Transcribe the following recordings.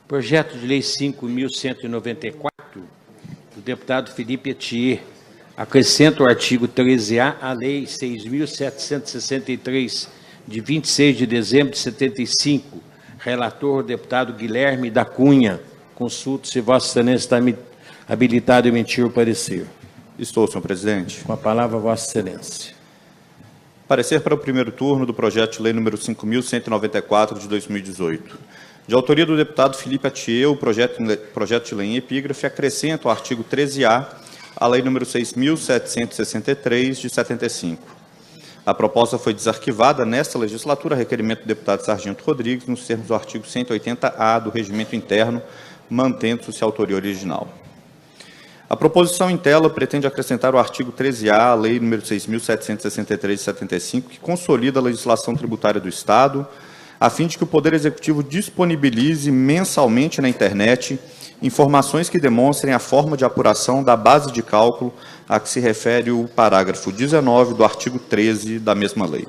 Projeto de Lei 5.194, do deputado Felipe Atier, acrescenta o artigo 13A à Lei 6.763, de 26 de dezembro de 75. Relator, o deputado Guilherme da Cunha. Consulto se Vossa Excelência está habilitado a emitir o parecer. Estou, senhor presidente. Com a palavra, Vossa Excelência. Parecer para o primeiro turno do projeto de lei número 5.194, de 2018. De autoria do deputado Felipe Atier, o projeto de lei em epígrafe acrescenta o artigo 13A à lei número 6.763, de 75. A proposta foi desarquivada nesta legislatura a requerimento do deputado Sargento Rodrigues, nos termos do artigo 180-A do Regimento Interno, mantendo-se a autoria original. A proposição em tela pretende acrescentar o artigo 13A à lei número 6.763, de 75, que consolida a legislação tributária do Estado, a fim de que o Poder Executivo disponibilize mensalmente na internet informações que demonstrem a forma de apuração da base de cálculo a que se refere o parágrafo 19 do artigo 13 da mesma lei.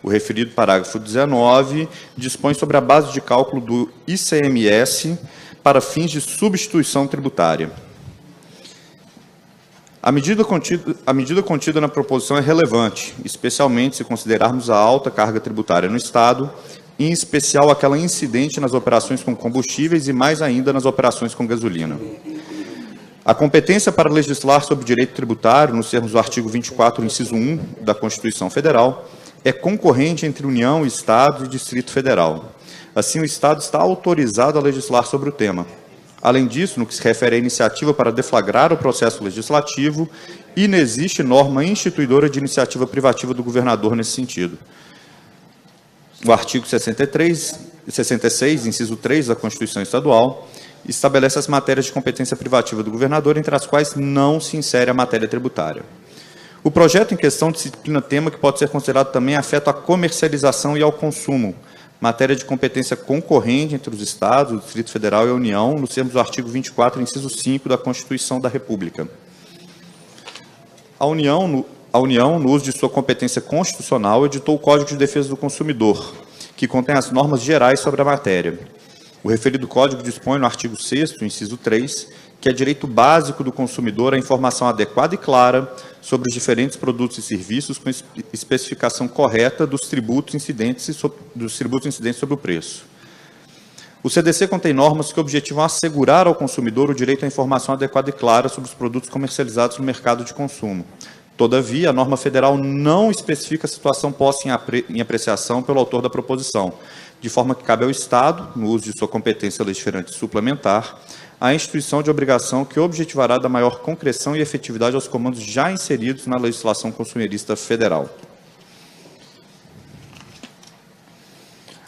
O referido parágrafo 19 dispõe sobre a base de cálculo do ICMS para fins de substituição tributária. A medida contida na proposição é relevante, especialmente se considerarmos a alta carga tributária no Estado, em especial aquela incidente nas operações com combustíveis e mais ainda nas operações com gasolina. A competência para legislar sobre direito tributário, nos termos do artigo 24, inciso 1 da Constituição Federal, é concorrente entre União, Estado e Distrito Federal. Assim, o Estado está autorizado a legislar sobre o tema. Além disso, no que se refere à iniciativa para deflagrar o processo legislativo, inexiste norma instituidora de iniciativa privativa do governador nesse sentido. O artigo 66, inciso 3 da Constituição Estadual, estabelece as matérias de competência privativa do governador, entre as quais não se insere a matéria tributária. O projeto em questão disciplina tema que pode ser considerado também afeto à comercialização e ao consumo, matéria de competência concorrente entre os Estados, o Distrito Federal e a União, nos termos do artigo 24, inciso 5 da Constituição da República. A União, no uso de sua competência constitucional, editou o Código de Defesa do Consumidor, que contém as normas gerais sobre a matéria. O referido Código dispõe, no artigo 6º, inciso 3, que é direito básico do consumidor a informação adequada e clara sobre os diferentes produtos e serviços com especificação correta dos tributos incidentes sobre o preço. O CDC contém normas que objetivam assegurar ao consumidor o direito à informação adequada e clara sobre os produtos comercializados no mercado de consumo. Todavia, a norma federal não especifica a situação posta em apreciação pelo autor da proposição, de forma que cabe ao Estado, no uso de sua competência legiferante suplementar, a instituição de obrigação que objetivará da maior concreção e efetividade aos comandos já inseridos na legislação consumerista federal.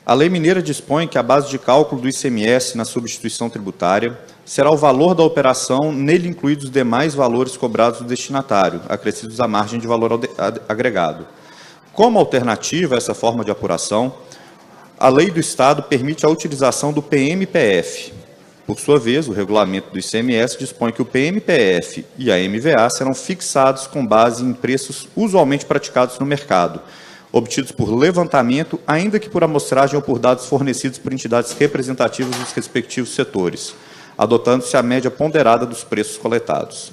A Lei Mineira dispõe que a base de cálculo do ICMS na substituição tributária será o valor da operação, nele incluídos os demais valores cobrados do destinatário, acrescidos à margem de valor agregado. Como alternativa a essa forma de apuração, a Lei do Estado permite a utilização do PMPF. Por sua vez, o regulamento do ICMS dispõe que o PMPF e a MVA serão fixados com base em preços usualmente praticados no mercado, obtidos por levantamento, ainda que por amostragem ou por dados fornecidos por entidades representativas dos respectivos setores, adotando-se a média ponderada dos preços coletados.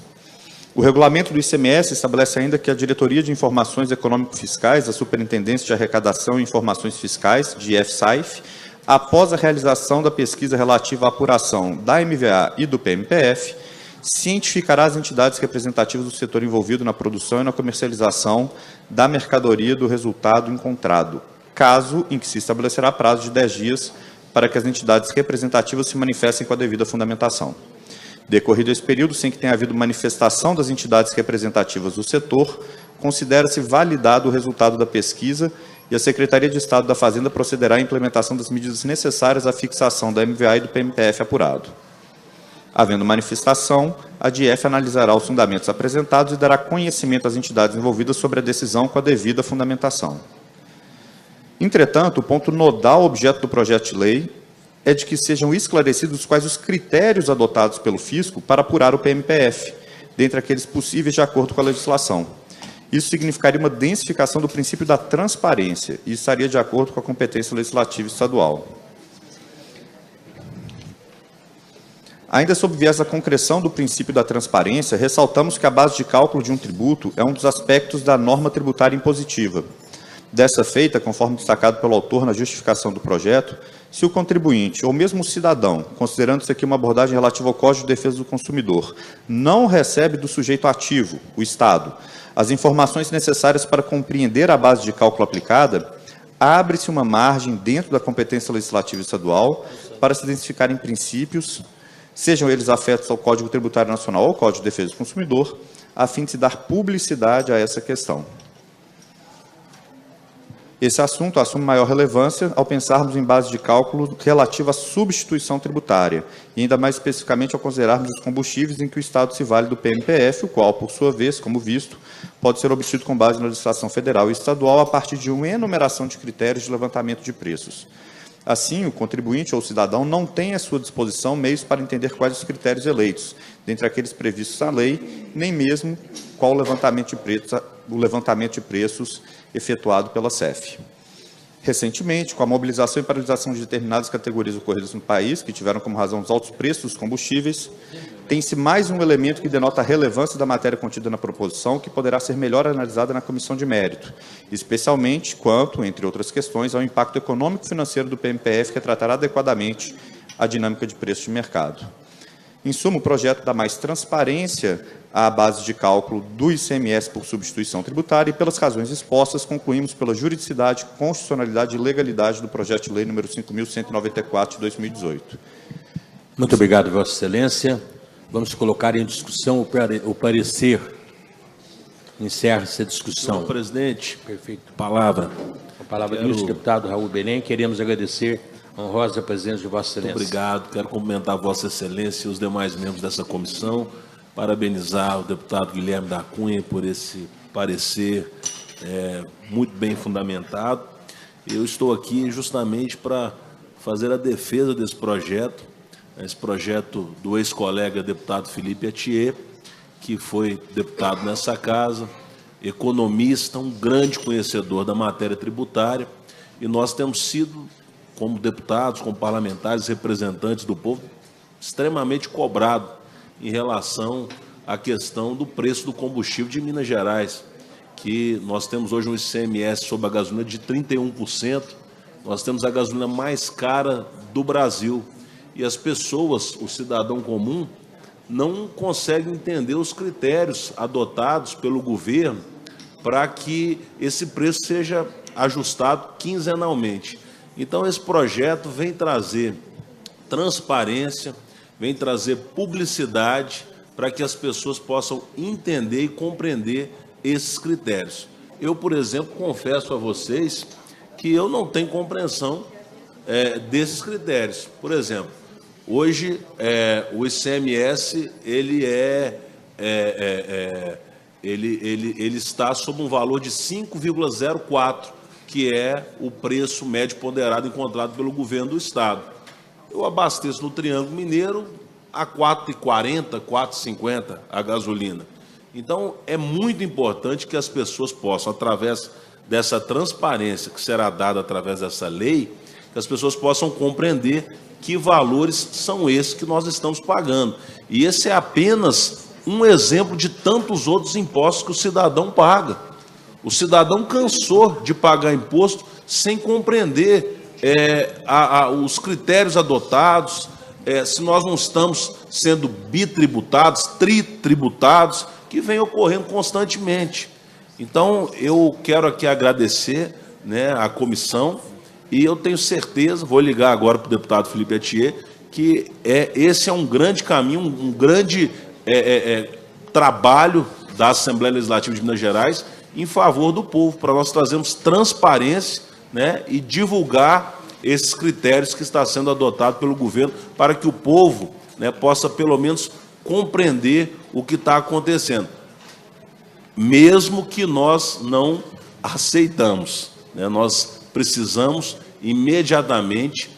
O regulamento do ICMS estabelece ainda que a Diretoria de Informações Econômico-Fiscais, a Superintendência de Arrecadação e Informações Fiscais, de FSAIF, após a realização da pesquisa relativa à apuração da MVA e do PMPF, cientificará as entidades representativas do setor envolvido na produção e na comercialização da mercadoria do resultado encontrado, caso em que se estabelecerá prazo de 10 dias para que as entidades representativas se manifestem com a devida fundamentação. Decorrido esse período, sem que tenha havido manifestação das entidades representativas do setor, considera-se validado o resultado da pesquisa e a Secretaria de Estado da Fazenda procederá à implementação das medidas necessárias à fixação da MVA e do PMPF apurado. Havendo manifestação, a DIEF analisará os fundamentos apresentados e dará conhecimento às entidades envolvidas sobre a decisão com a devida fundamentação. Entretanto, o ponto nodal objeto do projeto de lei é de que sejam esclarecidos quais os critérios adotados pelo fisco para apurar o PMPF, dentre aqueles possíveis de acordo com a legislação. Isso significaria uma densificação do princípio da transparência e estaria de acordo com a competência legislativa estadual. Ainda sob viés da concreção do princípio da transparência, ressaltamos que a base de cálculo de um tributo é um dos aspectos da norma tributária impositiva. Dessa feita, conforme destacado pelo autor na justificação do projeto, se o contribuinte ou mesmo o cidadão, considerando-se aqui uma abordagem relativa ao Código de Defesa do Consumidor, não recebe do sujeito ativo, o Estado, as informações necessárias para compreender a base de cálculo aplicada, abre-se uma margem dentro da competência legislativa estadual para se identificarem princípios, sejam eles afetos ao Código Tributário Nacional ou ao Código de Defesa do Consumidor, a fim de se dar publicidade a essa questão. Esse assunto assume maior relevância ao pensarmos em base de cálculo relativa à substituição tributária, e ainda mais especificamente ao considerarmos os combustíveis em que o Estado se vale do PMPF, o qual, por sua vez, como visto, pode ser obtido com base na legislação federal e estadual a partir de uma enumeração de critérios de levantamento de preços. Assim, o contribuinte ou o cidadão não tem à sua disposição meios para entender quais os critérios eleitos, dentre aqueles previstos na lei, nem mesmo qual o levantamento de preços efetuado pela CEF. Recentemente, com a mobilização e paralisação de determinadas categorias ocorridas no país, que tiveram como razão os altos preços dos combustíveis, tem-se mais um elemento que denota a relevância da matéria contida na proposição, que poderá ser melhor analisada na comissão de mérito, especialmente quanto, entre outras questões, ao impacto econômico e financeiro do PMPF, que tratará adequadamente a dinâmica de preço de mercado. Em suma, o projeto dá mais transparência à base de cálculo do ICMS por substituição tributária e, pelas razões expostas, concluímos pela juridicidade, constitucionalidade e legalidade do projeto de lei número 5.194 de 2018. Muito obrigado, Vossa Excelência. Vamos colocar em discussão o parecer. Encerra-se a discussão. Senhor presidente, Perfeito. palavra. A palavra do ilustre deputado Raul Belém. Queremos agradecer a honrosa presença de Vossa Excelência. Muito obrigado. Quero cumprimentar Vossa Excelência e os demais membros dessa comissão. Parabenizar o deputado Guilherme da Cunha por esse parecer muito bem fundamentado. Eu estou aqui justamente para fazer a defesa desse projeto, esse projeto do ex-colega deputado Felipe Atier, que foi deputado nessa casa, economista, um grande conhecedor da matéria tributária, e nós temos sido, como deputados, como parlamentares, representantes do povo, extremamente cobrados em relação à questão do preço do combustível de Minas Gerais, que nós temos hoje um ICMS sobre a gasolina de 31%, nós temos a gasolina mais cara do Brasil, e as pessoas, o cidadão comum, não conseguem entender os critérios adotados pelo governo para que esse preço seja ajustado quinzenalmente. Então, esse projeto vem trazer transparência, vem trazer publicidade para que as pessoas possam entender e compreender esses critérios. Eu, por exemplo, confesso a vocês que eu não tenho compreensão desses critérios. Por exemplo, hoje o ICMS ele está sob um valor de 5,04, que é o preço médio ponderado encontrado pelo governo do Estado. Eu abasteço no Triângulo Mineiro a R$ 4,40, R$ 4,50 a gasolina. Então, é muito importante que as pessoas possam, através dessa transparência que será dada através dessa lei, que as pessoas possam compreender que valores são esses que nós estamos pagando. E esse é apenas um exemplo de tantos outros impostos que o cidadão paga. O cidadão cansou de pagar imposto sem compreender os critérios adotados, se nós não estamos sendo bitributados, tritributados, que vem ocorrendo constantemente. Então, eu quero aqui agradecer, à comissão, e eu tenho certeza, vou ligar agora para o deputado Felipe Atier, que esse é um grande caminho, um grande trabalho da Assembleia Legislativa de Minas Gerais em favor do povo, para nós trazermos transparência, e divulgar esses critérios que está sendo adotado pelo governo, para que o povo, possa pelo menos compreender o que está acontecendo, mesmo que nós não aceitamos, nós precisamos imediatamente,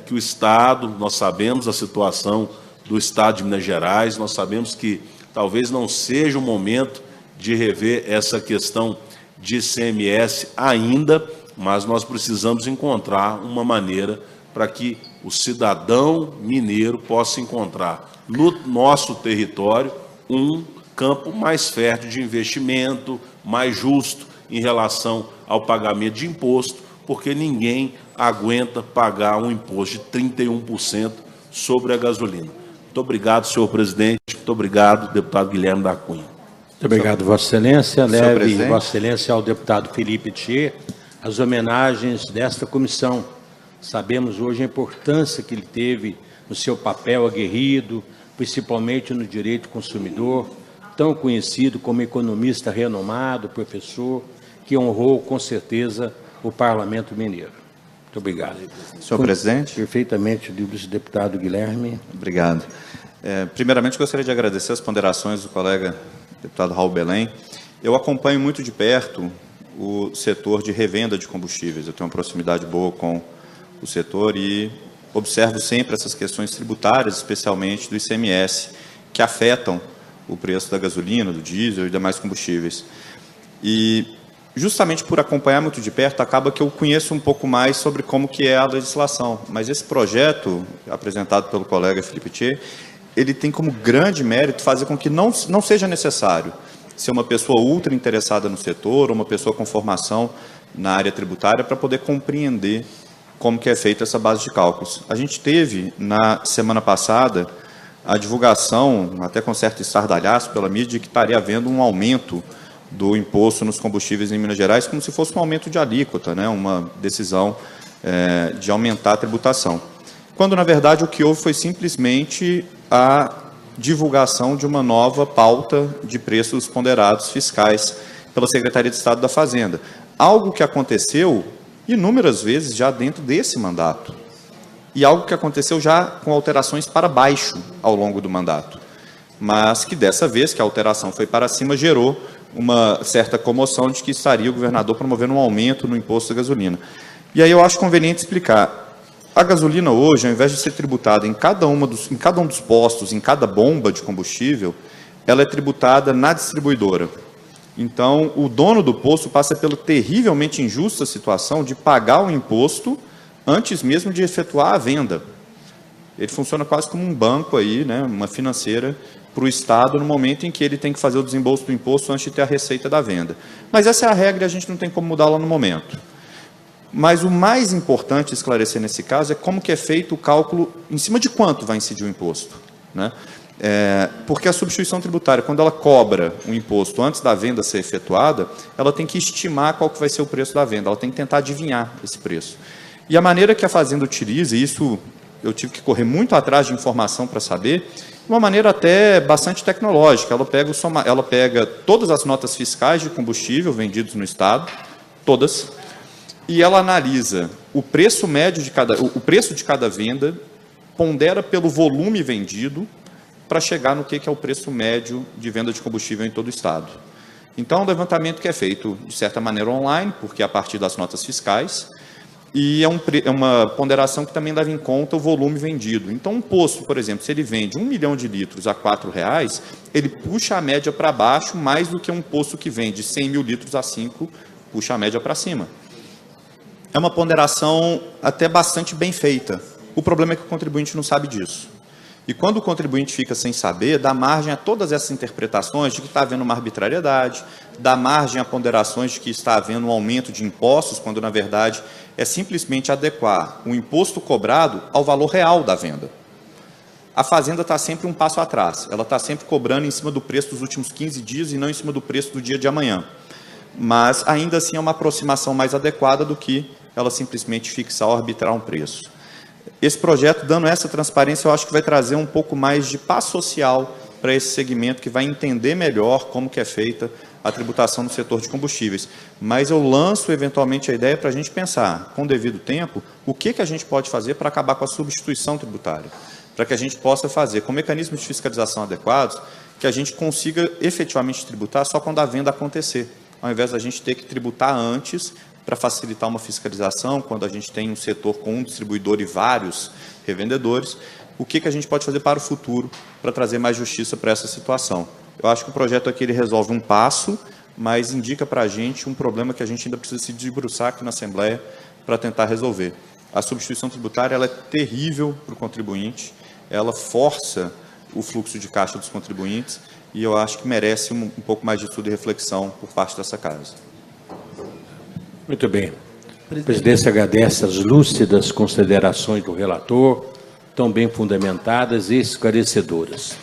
que o Estado, nós sabemos a situação do Estado de Minas Gerais, nós sabemos que talvez não seja o momento de rever essa questão de ICMS ainda, mas nós precisamos encontrar uma maneira para que o cidadão mineiro possa encontrar no nosso território um campo mais fértil de investimento, mais justo em relação ao pagamento de imposto, porque ninguém aguenta pagar um imposto de 31% sobre a gasolina. Muito obrigado, senhor presidente. Muito obrigado, deputado Guilherme da Cunha. Muito obrigado, Vossa Excelência. Leve, Vossa Excelência, ao deputado Felipe Thier as homenagens desta comissão. Sabemos hoje a importância que ele teve no seu papel aguerrido, principalmente no direito consumidor, tão conhecido como economista renomado, professor, que honrou, com certeza, o Parlamento Mineiro. Muito obrigado. Senhor presidente. Perfeitamente, o deputado Guilherme. Obrigado. Primeiramente, gostaria de agradecer as ponderações do colega deputado Raul Belém. Eu acompanho muito de perto o setor de revenda de combustíveis. Eu tenho uma proximidade boa com o setor e observo sempre essas questões tributárias, especialmente do ICMS, que afetam o preço da gasolina, do diesel e demais combustíveis. E, justamente por acompanhar muito de perto, acaba que eu conheço um pouco mais sobre como que é a legislação. Mas esse projeto, apresentado pelo colega Felipe Thier, ele tem como grande mérito fazer com que não seja necessário ser uma pessoa ultra interessada no setor, ou uma pessoa com formação na área tributária, para poder compreender como que é feita essa base de cálculos. A gente teve, na semana passada, a divulgação, até com certo estardalhaço pela mídia, que estaria havendo um aumento do imposto nos combustíveis em Minas Gerais, como se fosse um aumento de alíquota, né? Uma decisão de aumentar a tributação. Quando, na verdade, o que houve foi simplesmente a divulgação de uma nova pauta de preços ponderados fiscais pela Secretaria de Estado da Fazenda. Algo que aconteceu inúmeras vezes já dentro desse mandato. E algo que aconteceu já com alterações para baixo ao longo do mandato. Mas que dessa vez, que a alteração foi para cima, gerou uma certa comoção de que estaria o governador promovendo um aumento no imposto da gasolina. E aí eu acho conveniente explicar. A gasolina hoje, ao invés de ser tributada em cada um dos postos, em cada bomba de combustível, ela é tributada na distribuidora. Então, o dono do posto passa pela terrivelmente injusta situação de pagar o imposto antes mesmo de efetuar a venda. Ele funciona quase como um banco aí, né, uma financeira para o Estado no momento em que ele tem que fazer o desembolso do imposto antes de ter a receita da venda. Mas essa é a regra e a gente não tem como mudá-la no momento. Mas o mais importante esclarecer nesse caso é como que é feito o cálculo em cima de quanto vai incidir o imposto, né? Porque a substituição tributária, quando ela cobra um imposto antes da venda ser efetuada, ela tem que estimar qual que vai ser o preço da venda, ela tem que tentar adivinhar esse preço. E a maneira que a Fazenda utiliza, e isso eu tive que correr muito atrás de informação para saber, uma maneira até bastante tecnológica. Ela pega todas as notas fiscais de combustível vendidos no Estado, todas, e ela analisa o preço médio o preço de cada venda, pondera pelo volume vendido, para chegar no que é o preço médio de venda de combustível em todo o Estado. Então, é um levantamento que é feito, de certa maneira, online, porque é a partir das notas fiscais, e é uma ponderação que também leva em conta o volume vendido. Então, um posto, por exemplo, se ele vende 1 milhão de litros a R$ 4,00, ele puxa a média para baixo mais do que um posto que vende 100 mil litros a 5, puxa a média para cima. É uma ponderação até bastante bem feita. O problema é que o contribuinte não sabe disso. E quando o contribuinte fica sem saber, dá margem a todas essas interpretações de que está havendo uma arbitrariedade, dá margem a ponderações de que está havendo um aumento de impostos, quando, na verdade, é simplesmente adequar o imposto cobrado ao valor real da venda. A Fazenda está sempre um passo atrás. Ela está sempre cobrando em cima do preço dos últimos 15 dias e não em cima do preço do dia de amanhã. Mas, ainda assim, é uma aproximação mais adequada do que ela simplesmente fixar ou arbitrar um preço. Esse projeto, dando essa transparência, eu acho que vai trazer um pouco mais de paz social para esse segmento, que vai entender melhor como que é feita a tributação no setor de combustíveis. Mas eu lanço, eventualmente, a ideia para a gente pensar, com o devido tempo, o que a gente pode fazer para acabar com a substituição tributária, para que a gente possa fazer, com mecanismos de fiscalização adequados, que a gente consiga efetivamente tributar só quando a venda acontecer, ao invés da gente ter que tributar antes, para facilitar uma fiscalização, quando a gente tem um setor com um distribuidor e vários revendedores, o que a gente pode fazer para o futuro para trazer mais justiça para essa situação. Eu acho que o projeto aqui ele resolve um passo, mas indica para a gente um problema que a gente ainda precisa se debruçar aqui na Assembleia para tentar resolver. A substituição tributária ela é terrível para o contribuinte, ela força o fluxo de caixa dos contribuintes e eu acho que merece um pouco mais de estudo e reflexão por parte dessa casa. Muito bem. A presidência agradece as lúcidas considerações do relator, tão bem fundamentadas e esclarecedoras.